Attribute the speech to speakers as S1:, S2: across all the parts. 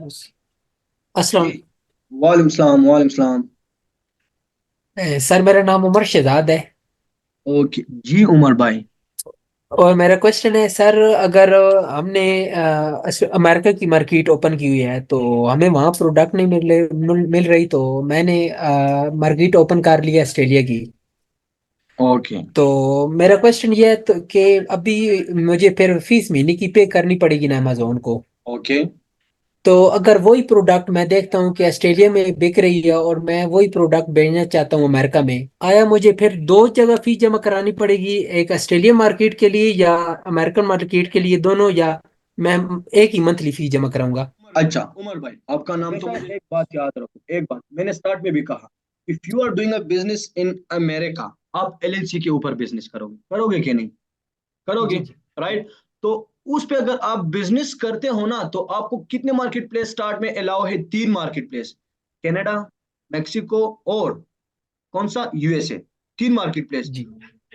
S1: अस्सलाम।
S2: जी। वालेकुम सलाम, वालेकुम सलाम।
S1: सर, मेरा नाम उमर शहजाद है।
S2: ओके जी उमर भाई।
S1: और मेरा क्वेश्चन है सर, अगर हमने अमेरिका की मार्केट ओपन की हुई है तो हमें वहाँ प्रोडक्ट नहीं मिल रही, तो मैंने मार्केट ओपन कर लिया ऑस्ट्रेलिया की।
S2: ओके।
S1: तो मेरा क्वेश्चन ये है तो कि अभी मुझे फिर फीस महीने की पे करनी पड़ेगी ना अमेजोन को।
S2: ओके।
S1: तो अगर वही प्रोडक्ट मैं देखता हूँ कि ऑस्ट्रेलिया में बिक रही है और मैं वही प्रोडक्ट भेजना चाहता हूँ अमेरिका में, आया मुझे फिर दो जगह फीस जमा करानी पड़ेगी, एक ऑस्ट्रेलिया मार्केट के लिए या अमेरिकन मार्केट के लिए, दोनों, या मैं एक ही मंथली फीस जमा कराऊंगा?
S2: अच्छा उमर भाई, आपका नाम तो मुझे एक बात याद रखो, एक बात मैंने स्टार्ट में भी कहा। If you are doing a business in America, आप एलएलसी के ऊपर बिजनेस करोगे, करोगे कि नहीं? करोगे।
S1: जी जी।
S2: राइट। तो उस पे अगर आप बिजनेस करते हो ना, तो आपको कितने मार्केट प्लेस स्टार्ट में अलाउ है? 3 मार्केट प्लेस। कनाडा, मेक्सिको और कौन सा? यूएसए। 3 market place.
S1: जी।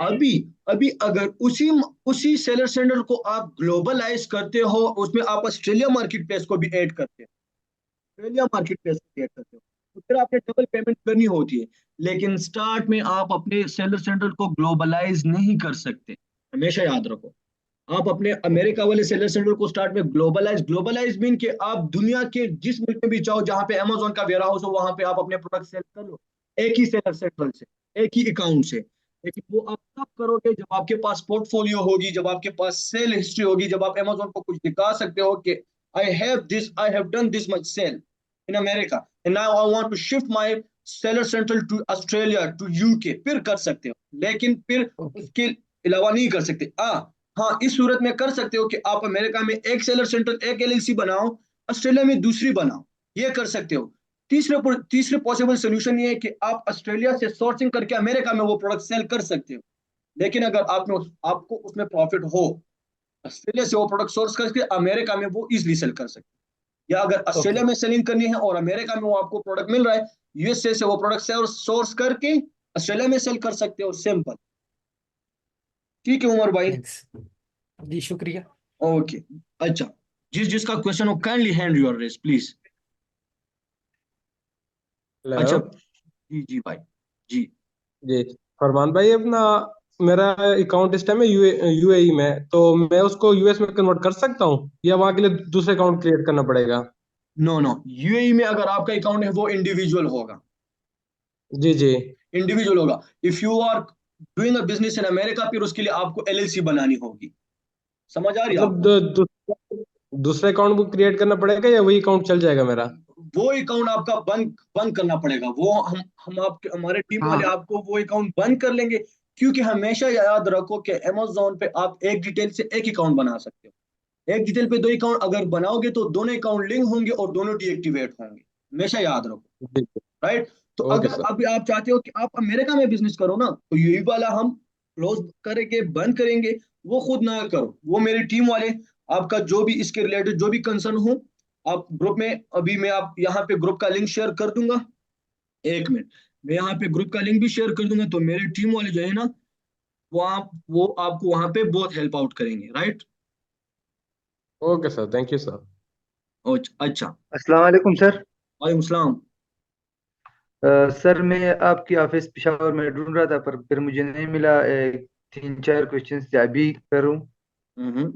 S2: अभी अभी अगर उसी उसी सेलर सेंटर को आप ग्लोबलाइज करते हो, उसमें आप ऑस्ट्रेलिया मार्केट प्लेस को भी ऐड करते हो, ऑस्ट्रेलिया मार्केट प्लेस को भी ऐड करते हो, तो फिर आपने डबल पेमेंट करनी होती है। लेकिन स्टार्ट में आप अपने सेलर सेंटर को ग्लोबलाइज नहीं कर सकते, हमेशा याद रखो। आप अपने अमेरिका वाले सेलर सेंटर को स्टार्ट में ग्लोबलाइज, ग्लोबलाइज मीन कि आप दुनिया के जिस मुल्क में भी चाहो, जहां पे अमेजोन का वेयर हाउस हो, वहां पे आप अपने प्रोडक्ट सेल कर लो, एक ही सेलर सेंटर से, एक ही अकाउंट से। लेकिन वो आप तब करोगे जब आपके पास पोर्टफोलियो होगी, जब आपके पास सेल हिस्ट्री होगी, जब आप अमेजोन को कुछ दिखा सकते हो कि I have done this much sale in America and now I want to shift my seller centre to Australia to UK, फिर कर सकते हो। लेकिन फिर
S1: ओके।
S2: उसके अलावा नहीं कर सकते। हाँ, इस सूरत में कर सकते हो कि आप अमेरिका में एक सेलर सेंटर, एक एलएलसी बनाओ, ऑस्ट्रेलिया में दूसरी बनाओ, ये कर सकते हो। तीसरे पॉसिबल सोल्यूशन ये है कि आप ऑस्ट्रेलिया से सोर्सिंग करके अमेरिका में वो प्रोडक्ट सेल कर सकते हो। लेकिन अगर आपको उसमें प्रॉफिट हो, ऑस्ट्रेलिया से वो प्रोडक्ट सोर्स करके अमेरिका में वो इजिली सेल कर सकते हो। या अगर
S1: ओके।
S2: ऑस्ट्रेलिया में सेलिंग करनी है और अमेरिका में वो आपको प्रोडक्ट मिल रहा है, यूएसए से वो प्रोडक्ट सोर्स करके ऑस्ट्रेलिया में सेल कर सकते हो, सिंपल। ठीक है उमर भाई।
S1: थैंक्स। जी, शुक्रिया।
S2: ओके। अच्छा, जिसका क्वेश्चन हो, kindly hand your raise please.
S3: Hello.
S2: अच्छा। जी जी भाई। जी।
S3: जी, फरमान भाई, अपना मेरा अकाउंट इस टाइम है यूएई में, तो मैं उसको यूएस में कन्वर्ट कर सकता हूँ या वहां के लिए दूसरे अकाउंट क्रिएट करना पड़ेगा?
S2: नो नो, यूएई में अगर आपका अकाउंट है वो इंडिविजुअल होगा।
S3: जी जी।
S2: इंडिविजुअल होगा। If you are doing a business in America, फिर उसके लिए आपको एलएलसी बनानी होगी। समझ आ रही है
S3: मतलब
S2: आपको?
S3: दूसरे अकाउंट को क्रिएट करना पड़ेगा या वही अकाउंट चल जाएगा मेरा?
S2: वो अकाउंट आपका बंद बंद करना पड़ेगा। वो हम आपके हमारे टीम वाले
S3: हाँ।
S2: आपको वो अकाउंट बंद कर लेंगे। क्योंकि हमेशा याद रखो कि अमेजोन पे आप एक डिटेल से एक अकाउंट बना सकते हो। एक डिटेल पे दो अकाउंट अगर बनाओगे तो दोनों अकाउंट लिंक होंगे और दोनों डीएक्टिवेट होंगे, हमेशा याद रखो।
S3: जी जी।
S2: राइट। तो
S3: ओके
S2: अगर
S3: सर।
S2: अभी आप चाहते हो कि आप अमेरिका में बिजनेस करो ना, तो यही वाला हम क्लोज करेंगे, बंद करेंगे। वो खुद ना करो, वो मेरी टीम वाले, आपका जो भी इसके रिलेटेड जो भी कंसर्न हो, आप ग्रुप में, अभी मैं आप यहाँ पे ग्रुप का लिंक शेयर कर दूंगा। 1 मिनट, मैं यहाँ पे ग्रुप का लिंक भी शेयर कर दूंगा, तो मेरी टीम वाले जो है ना, वो आपको वहां पे बहुत हेल्प आउट करेंगे। Right.
S3: Okay sir, thank you sir.
S2: अच्छा।
S4: अस्सलाम वालेकुम सर।
S2: वालेकुम सलाम।
S4: सर, मैं आपकी ऑफिस पिशावर में ढूंढ रहा था, पर फिर मुझे नहीं मिला। 3-4 क्वेश्चंस अभी करूं?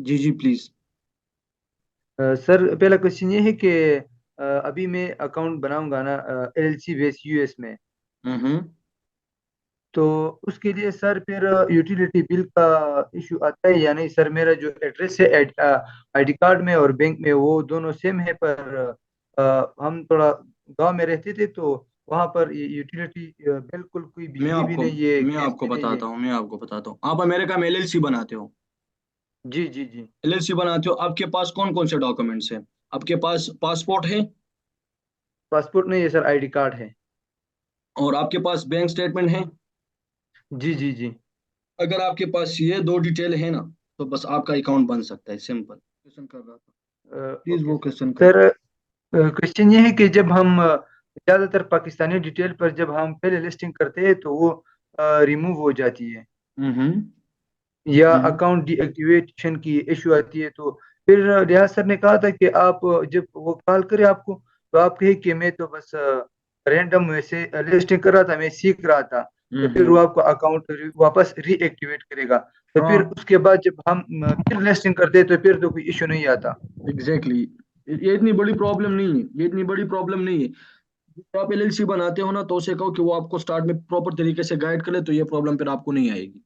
S2: जी जी प्लीज।
S4: सर, पहला क्वेश्चन ये है कि अभी मैं अकाउंट बनाऊंगा ना एलएलसी बेस यूएस में,
S2: हम्म।
S4: तो उसके लिए सर फिर यूटिलिटी बिल का इशू आता है या नहीं? सर, मेरा जो एड्रेस है आईडी कार्ड में और बैंक में वो दोनों सेम है, पर हम थोड़ा गांव में रहते थे, तो वहां पर ये यूटिलिटी बिल्कुल कोई
S2: मैं
S4: बिजली भी
S2: आपको
S4: नहीं है,
S2: मैं
S4: गैस
S2: आपको
S4: भी नहीं है।
S2: बताता हूँ, आप अमेरिका में एलएलसी बनाते हो।
S4: जी जी जी।
S2: एलएलसी बनाते हो, आपके पास कौन कौन से डॉक्यूमेंट्स हैं? आपके पास पासपोर्ट है?
S4: पासपोर्ट नहीं है सर, आईडी कार्ड है।
S2: और आपके पास बैंक स्टेटमेंट है?
S4: जी जी जी।
S2: अगर आपके पास ये दो डिटेल है ना, तो बस आपका अकाउंट बन सकता है, सिंपल। क्वेश्चन कर रहा था, प्लीज
S4: ओके
S2: वो
S4: सर।
S2: क्वेश्चन करो।
S4: सर, क्वेश्चन ये है कि जब हम ज़्यादातर पाकिस्तानी डिटेल पर जब हम पहले लिस्टिंग करते हैं तो वो रिमूव हो जाती है,
S2: हम्म।
S4: या
S2: हम्म।
S4: अकाउंट डीएक्टिवेशन की इशू आती है, तो फिर रियाज सर ने कहा था कि आप जब वो कॉल करे आपको, तो आप कहे कि मैं तो बस रैंडम वैसे लिस्टिंग कर रहा था, मैं सीख रहा था। तो फिर वो आपको अकाउंट वापस रीएक्टिवेट करेगा। तो फिर
S2: हाँ
S4: उसके बाद जब हम फिर लिस्टिंग करते तो फिर तो कोई इशू नहीं आता।
S2: एग्जैक्टली ये इतनी बड़ी प्रॉब्लम नहीं है, ये इतनी बड़ी प्रॉब्लम नहीं है। जब आप एलएलसी बनाते हो ना तो उसे कहो कि वो आपको स्टार्ट में प्रॉपर तरीके से गाइड करे, तो ये प्रॉब्लम फिर आपको नहीं आएगी।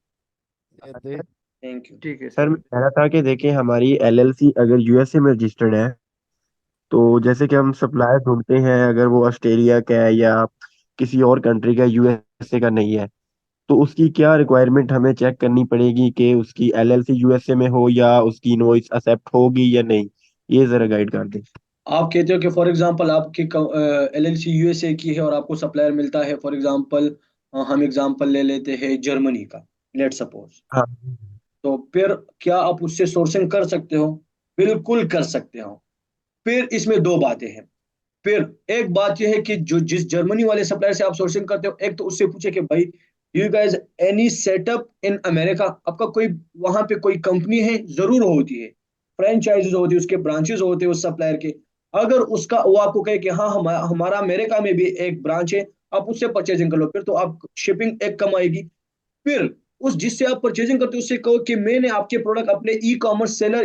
S2: Thank you.
S4: ठीक है
S5: सर
S4: सर।
S5: मैं कह रहा था कि देखिए हमारी एलएलसी अगर यूएसए में रजिस्टर्ड है, तो जैसे कि हम सप्लायर ढूंढते हैं, अगर वो ऑस्ट्रेलिया का है या किसी और कंट्री का, यूएसए का नहीं है, तो उसकी क्या रिक्वायरमेंट हमें चेक करनी पड़ेगी कि उसकी एलएलसी यूएसए में हो या उसकी इनवॉइस एक्सेप्ट होगी या नहीं? ये जरा गाइड कर दें।
S2: आप कहते हो कि फॉर एग्जांपल आपकी एलएलसी यूएसए की है और आपको सप्लायर मिलता है, फॉर एग्जांपल हम एग्जांपल ले लेते हैं जर्मनी का, लेट सपोज।
S5: हाँ।
S2: तो फिर क्या आप उससे सोर्सिंग कर सकते हो? बिल्कुल कर सकते हो। फिर इसमें दो बातें हैं। फिर एक बात यह है कि जो जिस जर्मनी वाले सप्लायर से आप सोर्सिंग करते हो, एक तो उससे पूछे कि भाई you guys any setup in America, आपका कोई वहां पे कोई कंपनी है? जरूर होती है, फ्रेंचाइजीज होती है, उसके ब्रांचेस होते हैं उस सप्लायर के। अगर उसका वो आपको कहे कि हाँ हमारा अमेरिका में भी एक ब्रांच है, आप उससे परचेजिंग कर लो, फिर तो आप शिपिंग एक कम आएगी। फिर उस जिससे आप परचेजिंग करते हो उससे कहो कि मैंने आपके प्रोडक्ट अपने ई कॉमर्स सेलर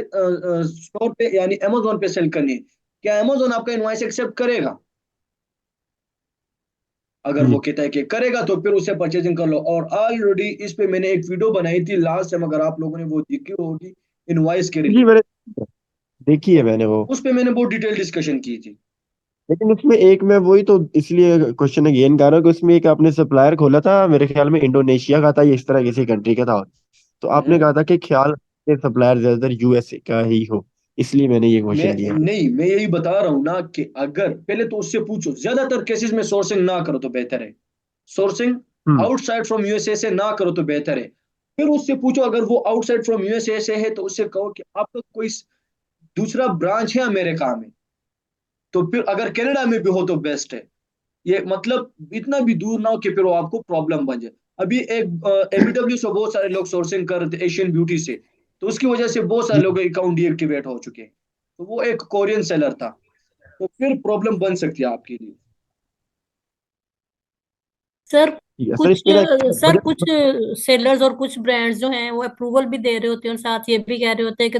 S2: स्टोर पे यानी अमेजोन पे सेल करनी है, क्या अमेजोन आपका इनवॉइस एक्सेप्ट करेगा? अगर वो
S5: जी
S2: कहता है कि करेगा तो फिर उससे परचेजिंग कर लो। और ऑलरेडी इस पे मैंने एक वीडियो बनाई थी लास्ट टाइम, अगर आप लोगों ने वो देखी होगी, इनवॉइस के
S5: जी,
S2: रिलेटेड।
S5: मैंने देखी है मैंने वो।
S2: उस पे मैंने बहुत डिटेल डिस्कशन की थी।
S5: लेकिन उसमें एक, मैं वही तो इसलिए क्वेश्चन अगेन कर रहा हूँ कि उसमें एक आपने सप्लायर खोला था, मेरे ख्याल में इंडोनेशिया का था या इस तरह किसी कंट्री का था, तो आपने
S2: हम्म।
S5: कहा था कि ख्याल के सप्लायर ज्यादातर यूएसए का ही हो, इसलिए मैंने ये
S2: मैं
S5: क्वेश्चन किया।
S2: नहीं, मैं यही बता रहा हूं ना कि अगर पहले तो उससे पूछो, ज्यादातर केसेस में सोर्सिंग ना करो तो बेहतर है। Sourcing
S5: hmm.
S2: Outside from USA से ना करो तो बेहतर है। फिर उससे पूछो, अगर वो आउटसाइड फ्रॉम यूएसए से है तो उससे कहो कि आपका कोई दूसरा ब्रांच है अमेरिका में, तो फिर अगर कनाडा में भी हो तो बेस्ट है। ये मतलब इतना भी दूर ना हो कि फिर वो आपको प्रॉब्लम बन जाए। अभी एक एबीडब्ल्यू से बहुत सारे लोग सोर्सिंग कर रहे थे एशियन ब्यूटी से, तो उसकी वजह से बहुत सारे
S5: जी।
S2: लोग अकाउंट डीएक्टिवेट हो चुके हैं। तो वो एक कोरियन सेलर था, तो फिर प्रॉब्लम बन सकती है आपके लिए।
S6: सर
S5: ठीक है सर,
S6: कुछ
S5: इसमें ना
S6: सर
S5: बजट।
S6: कुछ सेलर्स और कुछ ब्रांड्स जो हैं वो अप्रूवल भी दे रहे होते हैं और साथ ये भी कह रहे होते हैं कि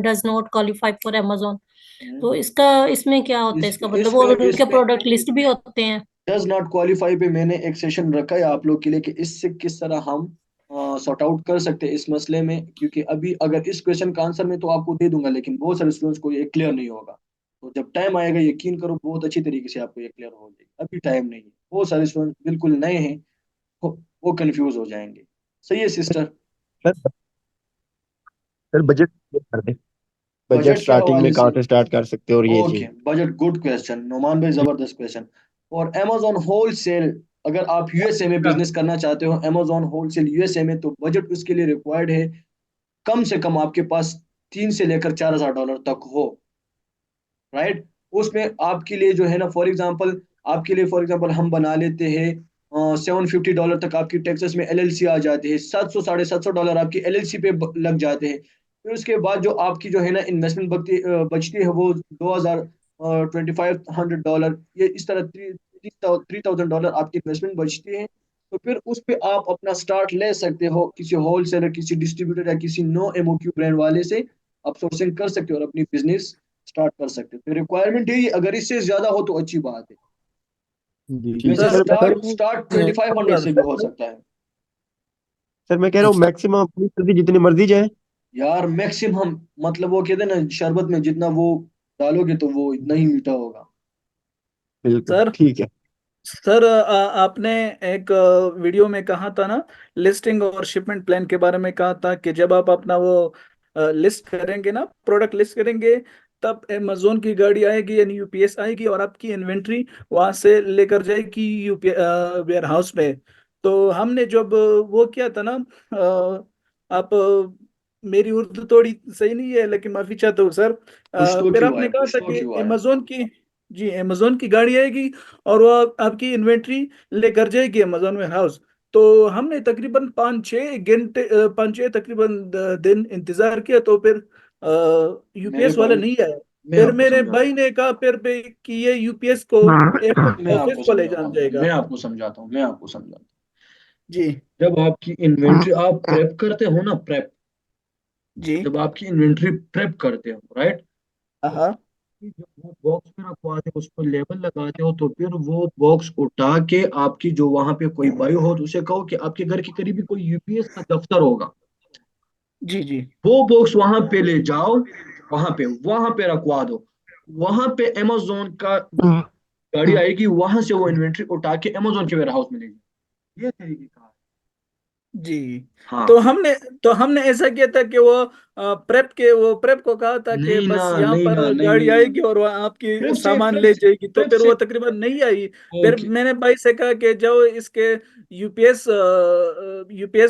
S6: does not qualify for Amazon. तो इसका इसमें क्या होता है, इसका मतलब
S2: इस
S6: वो
S2: पे
S6: उनके प्रोडक्ट लिस्ट भी होते हैं?
S2: डज नॉट क्वालिफाई पे मैंने एक सेशन रखा है आप लोग के लिए कि इससे किस तरह हम सॉर्ट आउट कर सकते हैं इस मसले में, क्योंकि अभी अगर इस क्वेश्चन का आंसर मैं तो आपको दे दूंगा, लेकिन बहुत सारे स्टूडेंट्स को ये क्लियर नहीं होगा। तो जब टाइम आएगा यकीन करो बहुत अच्छी तरीके से आपको ये क्लियर हो जाएगी, अभी टाइम नहीं है। बहुत सारे स्टूडेंट बिल्कुल नए हैं, वो कंफ्यूज हो जाएंगे। सही है सिस्टर?
S5: सर, सर बजट कर दे, बजट
S2: बजट के
S5: स्टार्टिंग में
S2: हवाले
S5: कहाँ
S2: से,
S5: से स्टार्ट कर सकते हो, और ये
S2: ओके
S5: चीज।
S2: बजट, गुड क्वेश्चन नोमान भाई, जबरदस्त क्वेश्चन। और अमेजोन होलसेल, अगर आप यूएसए में बिजनेस करना चाहते हो अमेजोन होलसेल यूएसए में, तो बजट उसके लिए रिक्वायर्ड है कम से कम आपके पास 3 से लेकर 4,000 डॉलर तक हो। राइट? उसमें आपके लिए जो है ना, फॉर एग्जांपल आपके लिए, फॉर एग्जांपल हम बना लेते हैं $750 तक आपकी टैक्सेस में एलएलसी आ जाती है, 700 $750 आपकी एलएलसी पे लग जाते हैं। फिर उसके बाद जो आपकी जो है ना इन्वेस्टमेंट बचती है वो 2,000 $2,500, ये इस तरह 3,000 डॉलर आपकी इन्वेस्टमेंट बचती है। तो फिर उस पे आप अपना स्टार्ट ले सकते हो किसी होलसेलर, किसी डिस्ट्रीब्यूटर या किसी नो एमओक्यू ब्रांड वाले से आप सोर्सिंग कर सकते हो और अपनी बिजनेस स्टार्ट कर सकते हो। तो रिक्वायरमेंट यही, अगर इससे ज्यादा हो तो अच्छी बात है।
S5: जी ठीक है
S2: वैसे
S6: तो
S5: सर। सर,
S2: स्टार्ट स्टार्ट 2,500 से भी हो सकता है।
S5: सर मैं कह रहा हूँ मैक्सिमम अपनी मर्जी, जितनी मर्जी जाए।
S2: यार मैक्सिमम मतलब वो कहते हैं ना शरबत में जितना वो डालोगे तो वो इतना ही मीठा होगा।
S5: बिल्कुल
S7: सर
S5: ठीक है।
S7: सर आपने एक वीडियो में कहा था ना, लिस्टिंग और शिपमेंट प्लान के बारे में कहा था कि जब आप अपना वो लिस्ट करेंगे ना, प्रोडक्ट लिस्ट करेंगे, तब अमेजोन की गाड़ी आएगी यानी यूपीएस आएगी और आपकी इन्वेंट्री वहां से लेकर जाएगी यूपी वेयर हाउस में। तो हमने जब वो किया था ना, आप मेरी उर्दू थोड़ी सही नहीं है लेकिन माफी चाहता हूँ सर। फिर आपने कहा
S2: कुछ
S7: था
S2: तो
S7: कि
S2: क्यों आया।
S7: अमेजोन की, जी अमेजोन की गाड़ी आएगी और वो आपकी इन्वेंट्री लेकर जाएगी अमेजोन वेयर हाउस। तो हमने तकरीबन 5-6 घंटे 5-6 तकरीबन दिन इंतजार किया। तो फिर
S2: मेरे
S7: यूपीएस वाला
S2: भाई,
S7: नहीं आया।
S2: मैं
S7: फिर
S2: आपको
S7: मेरे
S2: समझाता
S7: भाई
S2: हूँ
S7: ने कहा फिर भी कि ये यूपीएस को एक
S2: मैं
S7: ऑफिस
S2: आपको
S7: को ले
S2: समझाता
S7: जान
S2: हूँ
S7: जाएगा।
S2: मैं आपको समझाता हूँ मैं आपको समझाता हूँ।
S7: जी
S2: जब आपकी इन्वेंट्री आप प्रेप करते हो ना, प्रेप,
S7: जी।
S2: जब आपकी इन्वेंट्री प्रेप करते हो, राइट, तो
S7: हाँ
S2: जब वो बॉक्स में रखवाते हो, उस पर लेबल लगाते हो, तो फिर वो बॉक्स उठा के आपकी जो वहां पे कोई बायो हो तो उसे कहो कि आपके घर के करीब भी कोई यूपीएस का दफ्तर होगा,
S7: जी जी।
S2: वो बॉक्स वहां पे ले जाओ, वहां पे रखवा दो। वहां पे अमेजोन का गाड़ी आएगी, वहां से वो इन्वेंट्री उठा के अमेजोन के वेयर हाउस में ले जाए। ये तरीके का है।
S7: जी। तो
S2: हाँ,
S7: हमने ऐसा किया था कि वो प्रेप को कहा था कि
S2: नहीं ना,
S7: बस यहाँ
S2: नहीं
S7: पर
S2: ना, नहीं
S7: गाड़ी
S2: नहीं नहीं,
S7: आएगी और वो आपकी
S2: प्रेप से
S7: सामान
S2: प्रेप
S7: ले
S2: से
S7: जाएगी। तो
S2: प्रेप
S7: फिर
S2: से
S7: वो तकरीबन नहीं आई। फिर
S2: ओके।
S7: मैंने भाई से कहा कि जाओ इसके यूपीएस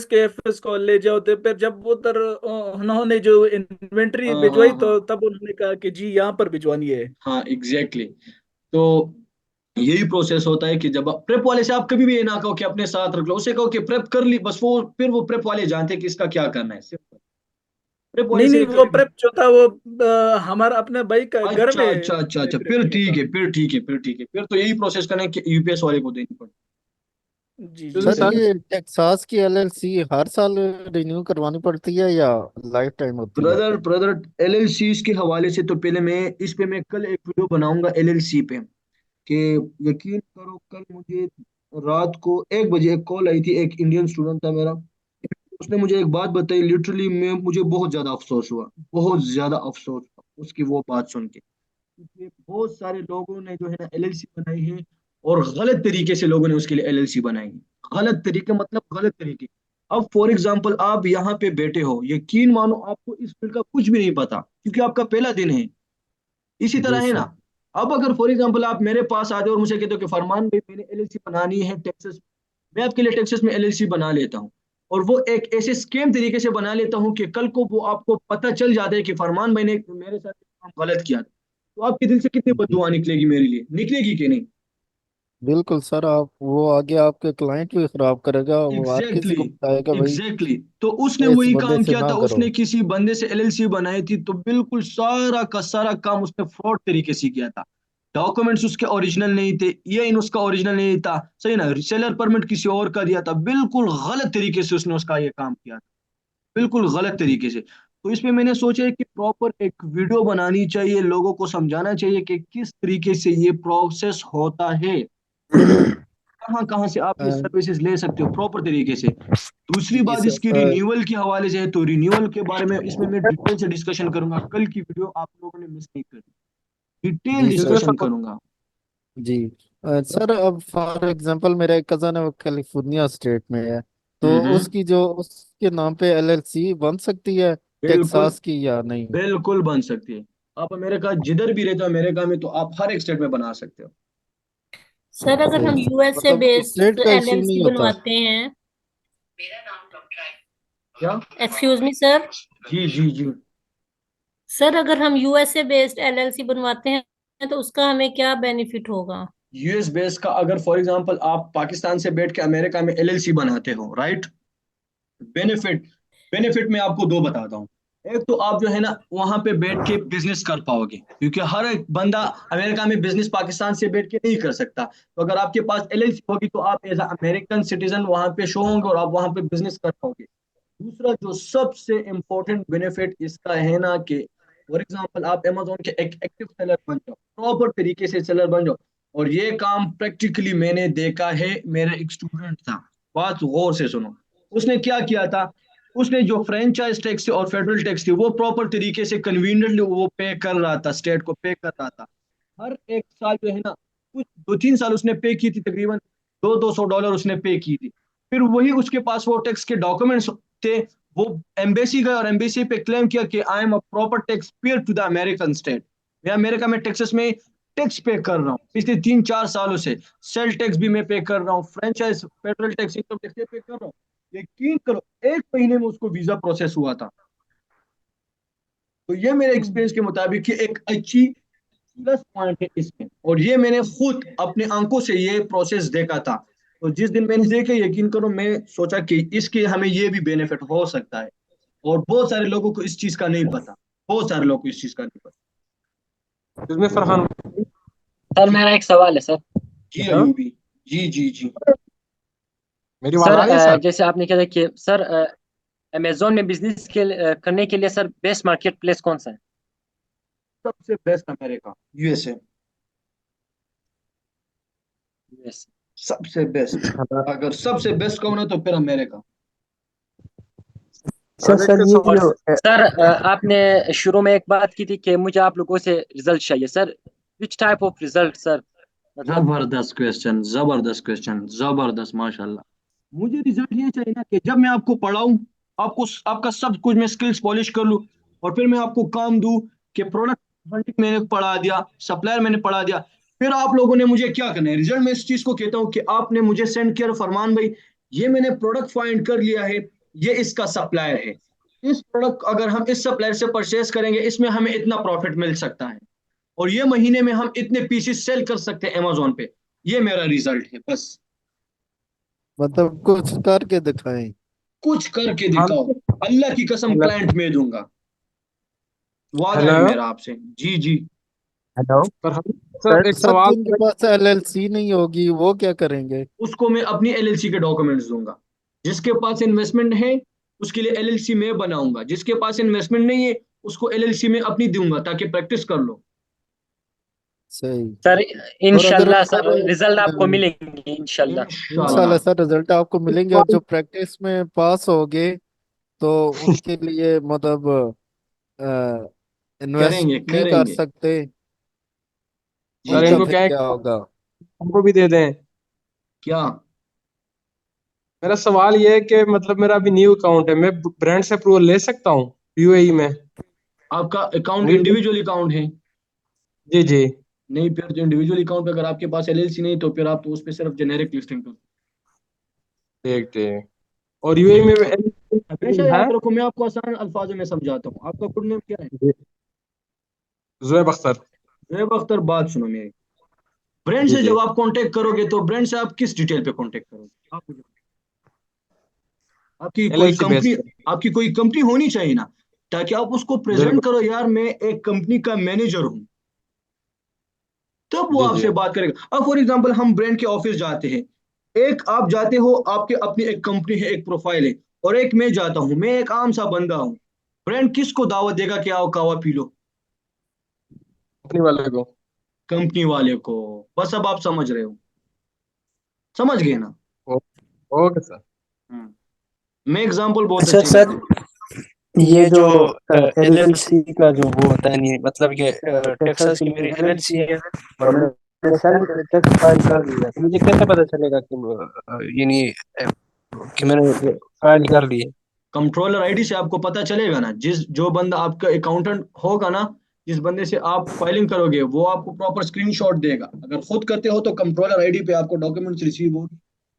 S7: के ऑफिस को ले जाओ। तो फिर जब उधर उन्होंने जो इन्वेंट्री
S2: हाँ हाँ
S7: भिजवाई
S2: हाँ
S7: तो तब उन्होंने कहा कि जी यहाँ पर भिजवानी है।
S2: हाँ, एग्जैक्टली तो यही प्रोसेस होता है कि जब आप प्रेप वाले से आप कभी भी ये ना कहो कि अपने साथ रख लो, उसे कहो कि प्रेप कर ली बस, वो फिर वो प्रेप वाले जानते हैं कि इसका क्या करना है, सिर्फ प्रेप वाले
S7: नहीं
S2: से
S7: नहीं, वो
S2: कभी भी।
S7: प्रेप जो था वो हमारा अपने भाई का घर
S2: अच्छा
S7: में
S2: अच्छा अच्छा अच्छा,
S7: प्रेप
S2: फिर
S7: किया
S2: ठीक
S7: था।
S2: है, फिर ठीक है, फिर ठीक है, फिर तो यही प्रोसेस करना है कि यूपीएस वाले को देनी पड़े।
S7: जी जी
S2: क्योंकि
S8: सर
S7: सर।
S2: सर,
S8: ये टेक्सास की एलएलसी हर साल रिन्यू करवानी पड़ती है या लाइफ टाइम होती है?
S2: ब्रदर ब्रदर, एलएलसी के हवाले से तो पहले मैं इस पे मैं कल एक वीडियो बनाऊंगा एलएलसी पे, कि यकीन करो कल मुझे रात को 1 बजे एक कॉल आई थी, एक इंडियन स्टूडेंट था मेरा, उसने मुझे एक बात बताई, लिटरली मैं मुझे बहुत ज्यादा अफसोस हुआ, बहुत ज्यादा अफसोस हुआ उसकी वो बात सुन के, क्योंकि बहुत सारे लोगों ने जो है ना एलएलसी बनाई है, और गलत तरीके से लोगों ने उसके लिए एलएलसी बनाई है। गलत तरीके मतलब गलत तरीके। अब फॉर एग्जांपल आप यहाँ पे बैठे हो, यकीन मानो आपको इस फील्ड का कुछ भी नहीं पता, क्योंकि आपका पहला दिन है, इसी
S8: जी
S2: तरह है ना।
S8: सर।
S2: अब अगर फॉर एग्जांपल आप मेरे पास आ जाओ और मुझे कहते हो कि फरमान भाई मैंने एलएलसी बनानी है टेक्सास, मैं आपके लिए टेक्सास में एलएलसी बना लेता हूँ, और वो एक ऐसे स्कैम तरीके से बना लेता हूँ कि कल को वो आपको पता चल जाता है कि फरमान भाई ने मेरे साथ काम गलत किया, तो आपके दिल से कितनी
S8: जी
S2: बददुआ निकलेगी, मेरे लिए निकलेगी कि नहीं।
S8: बिल्कुल सर, आप वो आगे आपके क्लाइंट भी खराब करेगा, वो हर किसी
S2: एग्जैक्टली
S8: को बताएगा भाई
S2: एग्जैक्टली, तो उसने
S8: इस
S2: वही
S8: बंदे
S2: काम
S8: से
S2: किया था,
S8: ना करो।
S2: उसने किसी बंदे से एलएलसी बनाई थी, तो बिल्कुल सारा का सारा काम उसने फ्रॉड तरीके से किया था। डॉक्यूमेंट्स उसके ओरिजिनल नहीं थे, ये इन उसका ओरिजिनल नहीं था, सही ना, सेलर परमिट किसी और का दिया था, बिल्कुल गलत तरीके से उसने उसका ये काम किया था, बिल्कुल गलत तरीके से। तो इसमें मैंने सोचा है कि प्रॉपर एक वीडियो बनानी चाहिए, लोगों को समझाना चाहिए कि किस तरीके से ये प्रोसेस होता है, कहाँ कहाँ से आप
S8: अ,
S2: ये सर्विसेज ले सकते हो प्रॉपर तरीके से। दूसरी
S8: जी
S2: बात
S8: सर।
S2: इसकी रिन्यूअल के हवाले से है, तो रिन्यूअल के बारे में इसमें मैं डिटेल से डिस्कशन करूंगा, कल की वीडियो आप लोगों ने मिस नहीं करनी, डिटेल
S8: जी
S3: इसमें
S8: सर।
S2: Discussion
S3: support.
S2: करूंगा।
S8: जी सर, अब फॉर एग्जांपल मेरा एक कजन है, वो कैलिफोर्निया स्टेट में है, तो
S2: हम्म,
S8: उसकी जो उसके नाम पे एलएलसी बन सकती है
S2: बिल्कुल
S8: टेक्सास की या नहीं?
S2: बिल्कुल बन सकती है। आप अमेरिका जिधर भी रहते हो अमेरिका में, तो आप हर एक स्टेट में बना सकते हो।
S6: सर अगर हम
S8: जी
S6: यूएसए
S8: मतलब स्टेट
S6: बेस्ड
S8: का इशू नहीं
S6: एलएलसी
S8: होता?
S6: बनवाते हैं।
S2: क्या?
S6: Excuse me sir.
S2: जी जी जी।
S6: सर अगर हम यूएसए बेस्ड एलएलसी बनवाते हैं तो उसका हमें क्या बेनिफिट होगा?
S2: यूएस बेस का अगर फॉर एग्जांपल आप पाकिस्तान से बैठ के अमेरिका में एलएलसी बनाते हो, राइट, बेनिफिट, बेनिफिट मैं आपको दो बताता हूँ। एक तो आप जो है ना वहां पे बैठ के बिजनेस कर पाओगे, क्योंकि हर एक बंदा अमेरिका में बिजनेस पाकिस्तान से बैठ के नहीं कर सकता, तो अगर आपके पास एलएलसी होगी तो आप एज अमेरिकन सिटीजन वहां पे शो होंगे और आप वहां पे बिजनेस कर पाओगे। दूसरा जो सबसे इम्पोर्टेंट बेनिफिट इसका है ना, कि फॉर एग्जांपल आप अमेजोन के एक एक्टिव सेलर बन जाओ, प्रॉपर तरीके से सेलर बन जाओ, और ये काम प्रैक्टिकली मैंने देखा है, मेरा एक स्टूडेंट था, बात गौर से सुनो, उसने क्या किया था, उसने जो फ्रेंचाइज टैक्स थे और फेडरल टैक्स थे वो प्रॉपर तरीके से कन्वीनियंटली वो पे कर रहा था, स्टेट को पे कर रहा था, हर एक साल जो है ना, कुछ 2-3 साल उसने पे की थी, तकरीबन $200 उसने पे की थी। फिर वही उसके पास वो टैक्स के डॉक्यूमेंट्स थे, वो एम्बेसी गए और एम्बेसी पे क्लेम किया कि I am a proper tax payer to the American state, मैं अमेरिका में टेक्सास में टैक्स पे कर रहा हूँ पिछले 3-4 सालों से, सेल टैक्स भी मैं पे कर रहा हूँ, franchise federal tax income tax pay कर रहा हूँ। यकीन करो 1 महीने में उसको वीजा प्रोसेस हुआ था। तो ये मेरे एक्सपीरियंस के मुताबिक कि एक अच्छी प्लस पॉइंट है इसमें, और ये मैंने खुद अपने आंखों से ये प्रोसेस देखा था। तो जिस दिन मैंने देखे, यकीन करो मैं सोचा कि इसके हमें ये भी बेनिफिट हो सकता है, और बहुत सारे लोगों को इस चीज का नहीं पता। बहुत सारे लोग को इस चीज का नहीं पता।
S3: इसमें फरहान
S9: सर मेरा एक सवाल है सर।
S2: जी
S3: हाँ,
S2: अयूबी, जी जी जी।
S3: मेरी आवाज
S9: सर
S3: आ रही है सर?
S9: जैसे आपने कहा कि सर अमेजोन में बिजनेस करने के लिए सर बेस्ट मार्केट प्लेस कौन सा है?
S2: सबसे बेस्ट अमेरिका, यूएसए,
S9: यूएस।
S2: सबसे बेस्ट।
S3: हाँ,
S2: अगर सबसे बेस्ट कौन है तो फिर अमेरिका।
S5: अच्छा
S3: और एक
S5: सर, ये
S9: और
S5: जो
S9: सर आपने शुरू में एक बात की थी कि मुझे आप लोगों से रिजल्ट चाहिए sir. Which type of result sir? मतलब
S2: जबरदस्त क्वेश्चन, जबरदस्त क्वेश्चन, जबरदस्त, माशाल्लाह। मुझे रिजल्ट ये चाहिए ना कि जब मैं आपको पढ़ाऊं, आपको आपका सब कुछ मैं स्किल्स पॉलिश कर लूं, और फिर मैं आपको काम दूं कि प्रोडक्ट ब्रांडिंग मैंने पढ़ा दिया, सप्लायर मैंने पढ़ा दिया, फिर आप लोगों ने मुझे क्या करना है। रिजल्ट में इस चीज को कहता हूँ कि आपने मुझे सेंड किया, फरमान भाई ये मैंने प्रोडक्ट फाइंड कर लिया है, ये इसका सप्लायर है, इस प्रोडक्ट अगर हम इस सप्लायर से परचेस करेंगे इसमें हमें इतना प्रॉफिट मिल सकता है, और ये महीने में हम इतने पीसेस सेल कर सकते हैं अमेजोन पे। ये मेरा रिजल्ट है बस।
S8: मतलब कुछ करके दिखाएं।
S2: कुछ करके
S3: हाँ,
S2: दिखाओ, अल्लाह की कसम क्लाइंट मैं दूंगा, वादा है
S3: हेलो
S2: मेरा आपसे। जी जी।
S5: Hello
S3: Farhan
S5: sir.
S3: सर, एक
S8: सर
S3: सवाल
S8: जिनके
S3: था।
S8: पास एलएलसी नहीं होगी वो क्या करेंगे?
S2: उसको मैं अपनी एलएलसी के डॉक्यूमेंट्स दूंगा। जिसके पास इन्वेस्टमेंट है उसके लिए एलएलसी मैं बनाऊंगा, जिसके पास इन्वेस्टमेंट नहीं है उसको एलएलसी में अपनी दूंगा ताकि प्रैक्टिस कर लो।
S8: सही।
S9: सर
S8: और अगर
S9: इंशाल्लाह
S8: सर
S9: सर रिजल्ट आपको मिलेंगे इंशाल्लाह।
S8: इंशाल्लाह
S2: इंशाल्लाह।
S8: सर रिजल्ट आपको
S3: एक
S8: मिलेंगे, और
S3: सवाल
S8: जो प्रैक्टिस में पास होगे तो उनके लिए मतलब इन्वेस्ट
S2: करेंगे
S8: नहीं कर
S2: करेंगे।
S8: सकते,
S2: जी
S3: सर,
S2: जी।
S8: उनका
S3: इनको
S8: फिर
S3: क्या है
S8: क्या
S3: कि
S8: होगा?
S3: हमको भी दे दें।
S2: क्या?
S3: मेरा सवाल ये है कि मतलब मेरा अभी न्यू अकाउंट है, मैं ब्रांड से अप्रूवल ले सकता हूँ यूएई में?
S2: आपका अकाउंट
S3: न्यू।
S2: इंडिविजुअल अकाउंट है?
S3: जी जी।
S2: नहीं, फिर जो इंडिविजुअल अकाउंट पे अगर आपके पास एलएलसी नहीं तो फिर आप तो उस पे सिर्फ जेनेरिक लिस्टिंग कर।
S3: ठीक ठीक। और यूएई में
S2: हमेशा
S3: है?
S2: याद रखो, मैं आपको आसान अल्फाजों में समझाता हूँ। आपका फुल नेम क्या है?
S3: जुएब अख्तर।
S2: रेब अख्तर, बात सुनो मेरी। ब्रांड
S3: जी
S2: से
S3: जी।
S2: जब आप कांटेक्ट करोगे तो ब्रांड से आप किस डिटेल पे कांटेक्ट करोगे? आप मुझे, आपकी कोई
S3: एलएलसी बेस
S2: कंपनी,
S3: पे।
S2: आपकी कोई कंपनी होनी चाहिए ना, ताकि आप उसको
S3: बिल्कुल।
S2: प्रेजेंट करो, यार मैं एक कंपनी का मैनेजर हूँ, तब वो
S3: जी जी।
S2: आपसे बात करेगा। अब फॉर एग्जांपल हम ब्रांड के ऑफिस जाते हैं, एक आप जाते हो, आपके अपनी एक कंपनी है, एक प्रोफाइल है, और एक मैं जाता हूँ, मैं एक आम सा बंदा हूँ। ब्रांड किसको दावत देगा कि आओ कावा पी लो?
S3: कंपनी वाले को।
S2: कंपनी वाले को। बस अब आप समझ रहे हो, समझ गए ना?
S3: ओ- ओके सर।
S2: मैं एग्जांपल बहुत
S9: अच्छा
S2: अच्छे से
S9: सर,
S2: दूं।
S9: ये जो एलएलसी का जो वो होता है, नहीं मतलब ये टेक्सास की मेरी एलएलसी है और मैंने सारी टैक्स फाइल कर दिया, तो मुझे कैसे पता चलेगा कि यानी कि मैंने फाइल कर ली है?
S2: कंट्रोलर आईडी से आपको पता चलेगा ना, जिस जो बंदा आपका अकाउंटेंट होगा ना, जिस बंदे से आप फाइलिंग करोगे वो आपको प्रॉपर स्क्रीनशॉट देगा। अगर खुद करते हो तो कंट्रोलर आईडी पे आपको डॉक्यूमेंट्स रिसीव हो,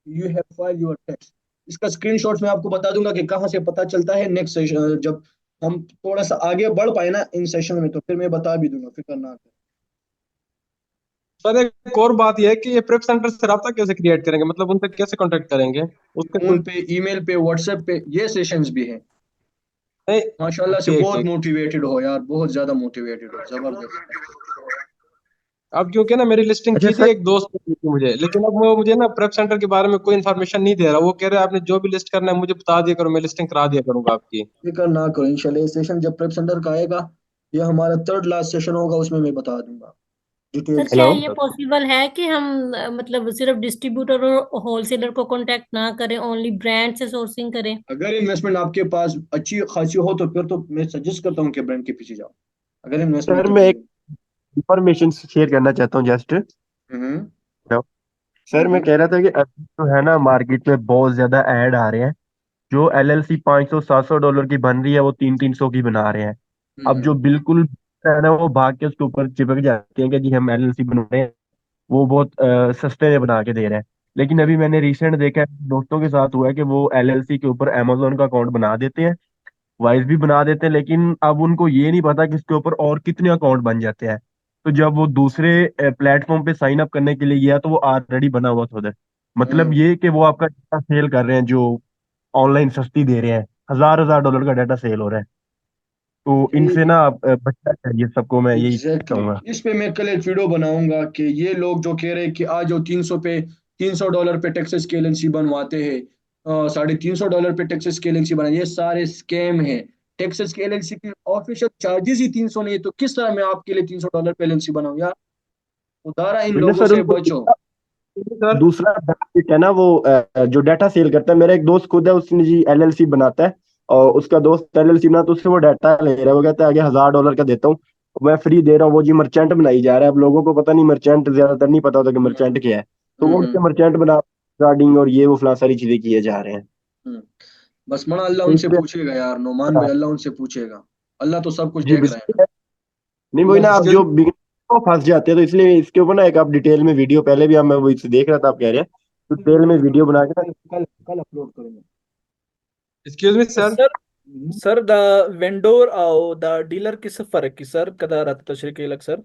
S2: you have file your tax, इसका स्क्रीनशॉट मैं आपको बता दूंगा कि कहाँ से पता चलता है। नेक्स्ट सेशन जब हम थोड़ा सा आगे बढ़ पाए ना इन सेशन में, तो फिर मैं बता भी दूंगा, फिक्र ना करें।
S3: सर, एक और बात यह है कि ये प्रेप सेंटर से रब्ता कैसे क्रिएट करेंगे, मतलब उनसे कैसे कांटेक्ट करेंगे? उसका कोई
S2: फोन पे, ईमेल पे, व्हाट्सएप पे, ये सेशंस भी हैं।
S3: नहीं?
S2: माशाल्लाह से
S3: ठीक
S2: बहुत
S3: ठीक।
S2: मोटिवेटेड हो यार, बहुत ज्यादा मोटिवेटेड हो, जबरदस्त।
S3: अब क्योंकि ना मेरी लिस्टिंग
S5: अच्छा
S3: की थी,
S5: सर,
S3: एक दोस्त ने की थी मुझे, लेकिन अब वो मुझे ना प्रेप सेंटर के बारे में कोई इन्फॉर्मेशन नहीं दे रहा। वो कह रहे हैं आपने जो भी लिस्ट करना है मुझे बता दिया करो, मैं लिस्टिंग करा दिया करूंगा आपकी।
S2: फिक्र ना करो, इंशाल्लाह ये सेशन जब प्रेप सेंटर का आएगा, ये हमारा थर्ड लास्ट सेशन होगा, उसमें मैं बता दूंगा डिटेल
S6: सर
S2: से
S6: क्या
S5: हेलो
S6: ये
S2: सब।
S6: पॉसिबल है कि हम मतलब सिर्फ डिस्ट्रीब्यूटर और होलसेलर को कांटेक्ट ना करें, ओनली ब्रांड से सोर्सिंग करें?
S2: अगर इन्वेस्टमेंट आपके पास अच्छी खासी हो तो फिर तो मैं सजेस्ट करता हूँ कि ब्रांड के पीछे जाओ, अगर
S5: सर
S2: इन्वेस्टमेंट
S5: मैं
S2: अच्छी
S5: एक
S2: हो।
S5: इंफॉर्मेशन शेयर करना चाहता हूँ जस्ट।
S2: हम्म
S5: सर मैं
S2: हम्म
S5: कह रहा था कि अभी तो है ना, मार्केट में बहुत ज्यादा ऐड आ रहे हैं। जो एलएलसी 500 700 डॉलर की बन रही है वो 300 300 की बना रहे हैं। अब
S2: हम्म
S5: जो बिल्कुल है ना, वो भाग के उसके ऊपर चिपक जाते हैं कि जी हम एलएलसी बना रहे हैं, वो बहुत सस्ते में बना के दे रहे हैं। लेकिन अभी मैंने रिसेंट देखा है, दोस्तों के साथ हुआ है कि वो एलएलसी के ऊपर अमेजोन का अकाउंट बना देते हैं, वाइज भी बना देते हैं, लेकिन अब उनको ये नहीं पता कि इसके ऊपर और कितने अकाउंट बन जाते हैं। तो जब वो दूसरे प्लेटफॉर्म पे साइन अप करने के लिए गया तो वो ऑलरेडी बना हुआ था उधर। मतलब
S2: हम्म।
S5: ये कि वो आपका डाटा सेल कर रहे हैं, जो ऑनलाइन सस्ती दे रहे हैं, हजार हजार डॉलर का डाटा सेल हो रहा है। तो इनसे ना बचना चाहिए सबको, मैं यही
S2: एग्जैक्टली
S5: कहूंगा।
S2: इस पे मैं कल एक वीडियो बनाऊंगा कि ये लोग जो कह रहे हैं कि आज जो 300 डॉलर पे टेक्सास की एलएलसी बनवाते हैं, $350 पे टेक्सास की एलएलसी बना, ये सारे स्कैम है। टेक्सास की एलएलसी की ऑफिशियल चार्जेस ही 300 नहीं है, तो किस तरह मैं आपके लिए $300 पे एलएलसी बनाऊं यार? उधारा इन
S5: बिजनेस
S2: लोगों
S5: सर
S2: से
S5: उनको
S2: बचो।
S3: सर
S5: दूसरा benefit है ना, वो जो डाटा सेल करता है। मेरा एक दोस्त खुद है, उसने जी एलएलसी बनाता है, और उसका दोस्त एलएलसी बना, तो उससे वो डाटा ले रहा है। वो कहता है आगे $1000 का देता हूँ, मैं फ्री दे रहा हूँ। वो जी मर्चेंट बनाई जा रहा है। अब लोगों को पता नहीं, मर्चेंट ज्यादातर नहीं पता होता कि मर्चेंट क्या है, तो वो उससे
S2: हम्म
S5: मर्चेंट बना गार्डिंग और ये वो फला सारी चीजें किए जा रहे हैं।
S2: हम्म। बस मना अल्लाह
S5: तो इस
S2: उनसे
S5: पे
S2: पूछेगा यार, नोमान भाई, अल्लाह उनसे पूछेगा। अल्लाह तो सब कुछ
S5: जी
S2: देख रहा है ना।
S5: बिल्कुल। नहीं वही
S2: अल्लाह
S5: ना,
S2: तो
S5: अब
S2: सब।
S5: जो
S3: एक्सक्यूज
S5: बिगिनर वो फंस जाते हैं, तो इसलिए इसके ऊपर ना एक आप डिटेल में वीडियो, पहले भी आप, मैं वही से देख रहा था, आप कह रहे हैं तो डिटेल में वीडियो बना के ना।
S2: कल कल अपलोड करूंगा।
S3: Excuse me sir.
S7: Sir sir the vendor और द डीलर किस फर्क की सर कदा रत तशरीह लग सर?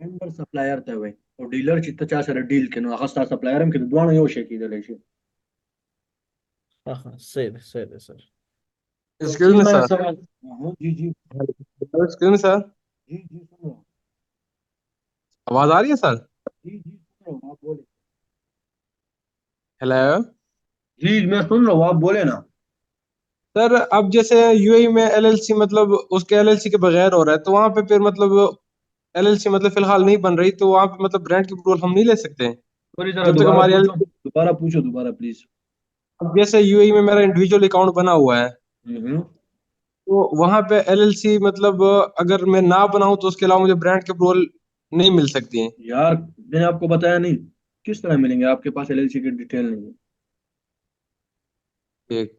S2: वेंडर सप्लायर तवे और डीलर चित्त चासर डील के नो अखस्ता सप्लायर हम के दुआनो यो शे की दले शे।
S7: हाँ हाँ सही है सर।
S2: तो
S3: एक्सक्यूज
S2: चीज
S3: मी
S2: मैं
S3: सर।
S2: सवाल। हाँ जी जी
S3: एक्सक्यूज मी सर।
S2: जी जी सुन रहा हूँ।
S3: आवाज आ रही है सर?
S2: जी जी सुन रहा हूँ, आप बोले।
S3: हेलो
S2: जी मैं सुन रहा हूँ, आप बोले ना।
S3: सर। अब जैसे यूएई में एलएलसी मतलब उसके एलएलसी के बगैर हो रहा है, तो वहां पे फिर मतलब एलएलसी मतलब फिलहाल नहीं बन रही, तो वहां पे मतलब ब्रांड की अप्रूवल हम नहीं ले सकते हैं
S2: सॉरी जरा
S3: जब तक
S2: दोबारा
S3: हमारी
S2: पूछो,
S3: LLC।
S2: दोबारा पूछो, दोबारा प्लीज।
S3: अब जैसे यूएई में मेरा इंडिविजुअल अकाउंट बना हुआ है,
S2: हम्म।
S3: तो वहां पे एलएलसी मतलब अगर मैं ना बनाऊं तो उसके अलावा मुझे ब्रांड की अप्रूवल नहीं मिल सकती है।
S2: यार मैंने आपको बताया नहीं, किस तरह मिलेंगे? आपके पास एलएलसी की डिटेल नहीं है।
S3: ठीक।